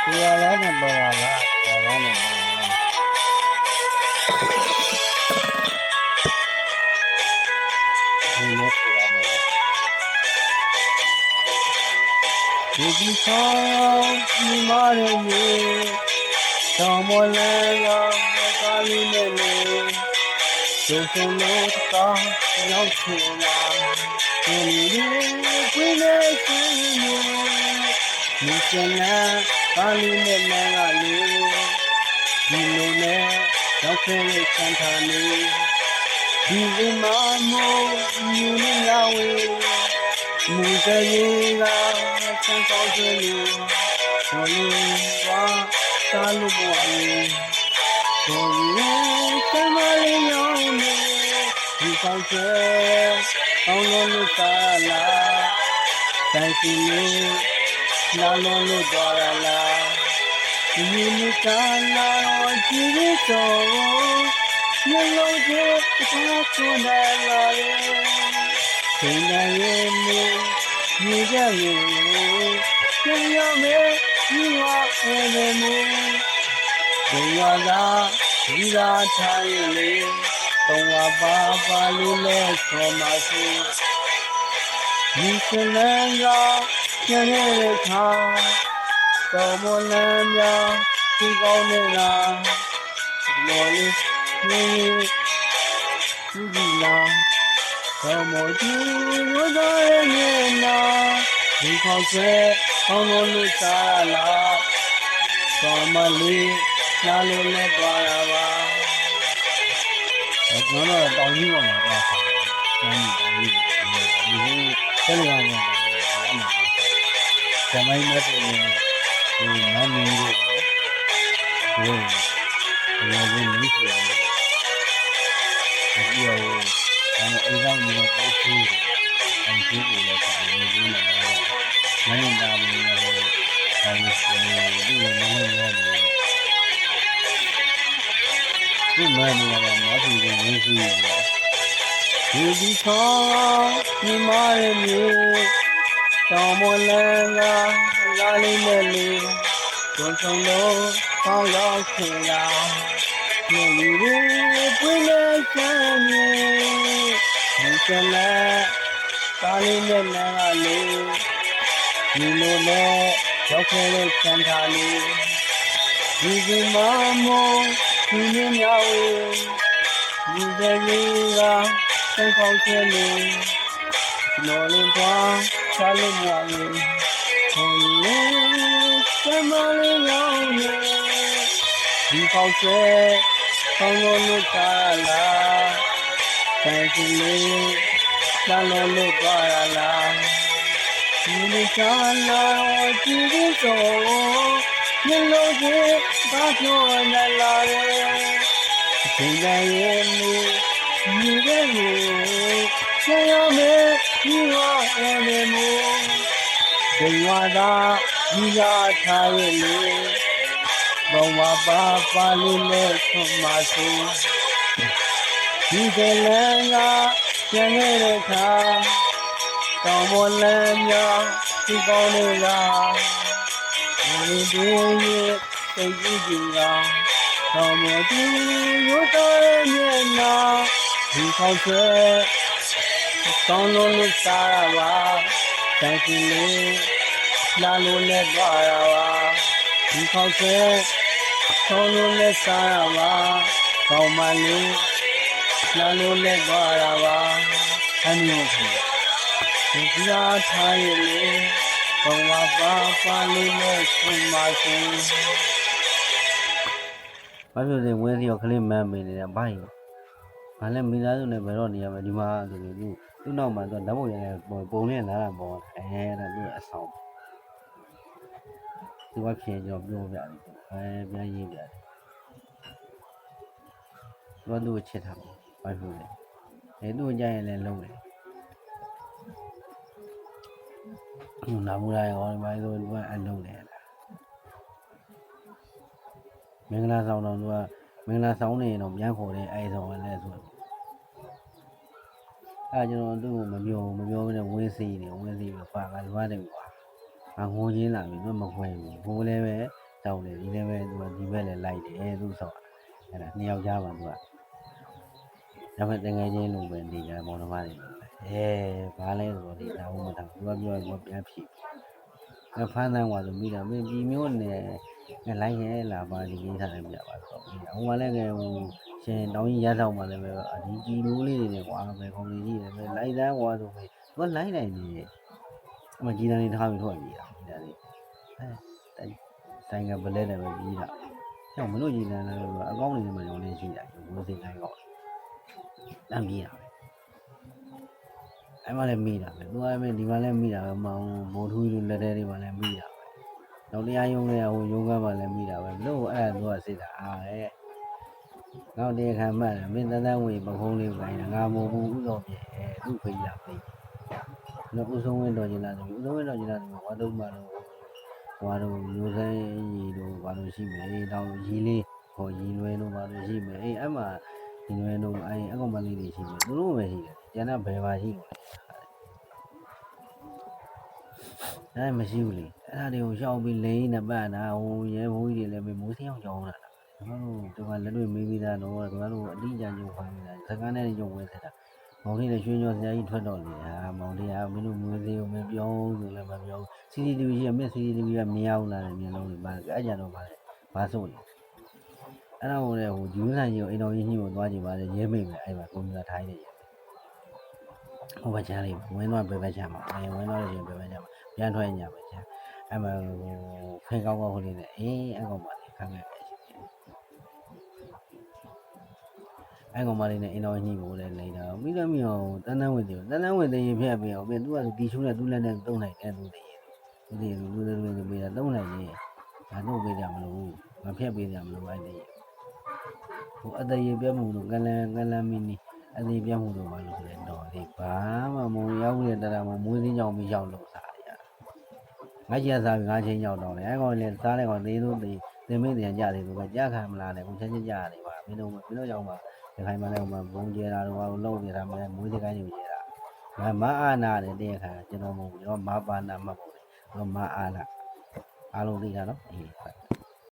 Tiada na berapa, tiada na berapa. Ini tiada. Jadi kau ni mana ni? Kamu lelak kali ni. Sesuatu kau yang kurang. Ini punya sini. Misalnya kali ni mengalu. Dulu ni kau kena cantani. Dulu mamu ni lawe. Mujayega sangkau jelu. Solua salu buai. Solua kembali nyone. Kau je kau lalu kala. Kini lalu darala. Ini kala jadi so. Yang je aku nalai. Kena ini nijamu. Kena me niwa enemu. Kena ila thayile. Kawa baba lule somasu. Misalnya kene kha. Kamu lanya kau nela. Loli ni gila. Kamu juga nela. Kau se kamu nusala. Kamali lalu lebawa. Mana tahu ni mana apa? Jangan tahu. Ini kalau mana tahu. Jangan macam ni. Mana ni? Ini ni sih. Tapi kalau orang ni nak cuci, kan cuci le tak ni mana. Mana dah ni kalau ni mana ni. Ni mana masih ni sih. Jadi kau ni mana ni? Kamu lelak kali ni. Kau kau yang kira. Ni punya kami. Misalnya kali ni ngali. Dulu ni kau kena cantani. Jadi mamu ini nyawa. Mujayega sangkau jelu. Nolin tuan selalu nyawa. Kembali nyone. Kau se kau nukala. Kini lalu barala. Ini kala jadi so. Yang je baju nalare. Kena ini nijamu. Saya me niwa enemu. Dewada dia thayile. Bawa bapa lule somasu. Dijelenga jangan kha. Kamu lanya kau nela. Ini dia sejuga. Kamu juga nyena. Kau se kau lalu sarawa. Kini lalu lebawa. Kau se kau lalu sarawa. Kau malu lalu lebawa. Anu tu. Kita thayile. Bawa bapa lule somasu. Baru ni mesti aku ni mami ni bayi. Kalau mina tu ni baru ni apa di mana tu ni tu nama tu dah boleh boleh nara boleh. Dah tu asal. Tu apa kerja job biar. Biar ini biar. Tu tu cerita baru ni. Itu jangan lalu ni. Nama dia orang baru tu anu ni. Mengena sound ni nom yang kau ni ai sound ni tu. Ajar tu memang ni wesi ni faham kan mana ni. Aku je lah, memang aku ni. Boleh ကြောက်တယ်ဒီလည်းပဲသူကဒီဘက်လည်းလိုက်တယ်သူဆော့အဲ့ဒါနှစ်ယောက်ကြားပါသူကဒါပေမဲ့တကယ်ချင်းလုံးပဲနေကြမောင်နှမတွေဘာလဲဆိုတော့ဒီတောင်းမတောင်းသူကပြောရင်ပြန်ဖြေဖမ်းတန်းกว่าဆိုမိတာမင်းဒီမျိုးနဲ့လိုက်ရဲလာပါဒီကိစ္စလည်းပြပါဆိုတော့ဟိုကလည်းငယ်ဟိုရှင်တောင်းကြီးရဆောင်ပါလည်းပဲဒီကြီးမျိုးလေးတွေနဲ့ကွာပဲခေါင်းလေးကြီးတယ်ပဲလိုက်တန်းကွာဆိုပဲသူကလိုက်နိုင်နေတယ်အမကြီးတန်းလေးထားပြီးထွက်ပြေးတာဒီတန်းလေးဆိုင်ကဘလဲတယ်ပဲပြေးတာကျောင်းမလို့ကြီးတန်းလည်းအကောင်းနေမှာရောင်းနေရှိတာဘိုးစိတ်တိုင်းကောက်တန်းပြေးတာပဲအဲ့မှလည်းမိတာပဲသူကလည်းဒီမှာလည်းမိတာပဲမောင်မိုးထူးလိုလက်ထဲတွေမှာလည်းမိတာပဲတော့တရားရုံးလည်းဟိုရုံးကမှလည်းမိတာပဲဘလို့အဲ့ဒါသူကစစ်တာတဲ့နောက်တရားခံမှတ်တယ်မင်းတန်းဝေပခုံးလေးကိုင်းတာငါမို့ဘူးဥတော်ပြဲသူ့ဖိလာဖိတော့ဥဆုံးဝင်းတော်ကျင်လာတယ်ဥဆုံးဝင်းတော်ကျင်လာတယ်ဝါတော့မှတော့ဝါတော့မျိုးစိရီတို့ဘာလို့ရှိမယ်တော့ရီလေးဟောရီလွဲတို့ဘာလို့ရှိမယ်အဲ့မှာရီလွဲတို့အဲ့အကောင်မလေးတွေရှိမယ်သူတို့ပဲရှိတယ်ကျန်တဲ့ဘယ်မှာရှိလို့လဲမရှိဘူးလေအဲ့ဒါတွေကိုရှောက်ပြီးလိန်နဲ့ပတ်တာဟိုရဲဘိုးကြီးတွေလည်းမိုးစင်းအောင်ကြောင်းလာတာကျွန်တော်တို့ကလက်တွေ့မေးပြီးသားတော့ကျွန်တော်တို့အတိအကျကြုံခိုင်းနေတာစကားနဲ့ကြုံဝဲနေတာမောင်လေးလည်းရွှေညောဆရာကြီးထွက်တော့လေဟာမောင်လေးကမင်းတို့မွေးသေးဘူးမပြောဘူးဆိုလည်းမပြောဘူး CCTV ရှိရမင်း CCTV ကမရောက်လာတယ်မျိုးလုံးတွေပါအဲ့ကြတော့ပါလေဘာဆိုလဲအဲ့တော့ဟိုလေဟိုဂျူးဆိုင်ကြီးကိုအိမ်တော်ကြီးညှိဖို့သွားကြည့်ပါလေရဲမိတ်ပဲအဲ့မှာကွန်ပျူတာထိုင်းနေရဲဟိုဘချမ်းလေးဝင်းတော့ပဲချမ်းပါဝင်းတော့လည်းပဲချမ်းပါပြန်ထွက်ညပဲချမ်းအဲ့မှာဟိုဖိကောင်းကောင်းဟိုလေးနဲ့အဲ့ကောင်ပါလေခန်းခဲ့ပဲအဲ့ကောင်မလေးနဲ့အင်းတော်ညှိဖို့လည်းနေတာမိလည်းမရောတန်းတန်းဝင်တယ်တန်းတန်းဝင်တယ်ရင်ဖျက်ပြီးအောင်ပြီးသူကဒီချိုးနဲ့သူ့လက်နဲ့တုံးနိုင်တယ်သူတည်းသူတည်းလူတွေပေးတာတုံးနိုင်ရင်ဘာလို့ပေးကြမလို့မဖျက်ပေးကြမလို့အဲ့ဒီဟိုအတရေပြတ်မှုတို့ကလန်မီနီအတရေပြတ်မှုတို့ဘာလို့ဆိုလဲတော့ဒီဘာမှမရောက်ရတဲ့တရမမွေးသေးကြောင်ပြီးရောက်လို့စားရငါကြီးစားပြီးငါချင်းရောက်တော့လေအဲ့ကောင်လည်းစားတဲ့ကောင်သေးသေးသင်မင်းတင်ကြတယ်သူကကြခံမလားနဲ့ကိုချင်းချင်းကြရတယ်ပါမင်းတို့ကြောင့်ပါဒီခိုင်မှလည်းဟိုမှာဘုံကျဲတာတော့ဘာလို့လုပ်နေတာမလဲမွေးစကိုင်းနေကျဲတာငါမအားနာတယ်တဲ့ခါကျွန်တော်မဟုတ်ဘူးကျွန်တော်မပါနာမှတ်ပုံတယ်ကျွန်တော်မအားနာအားလုံးသိတာနော်အေး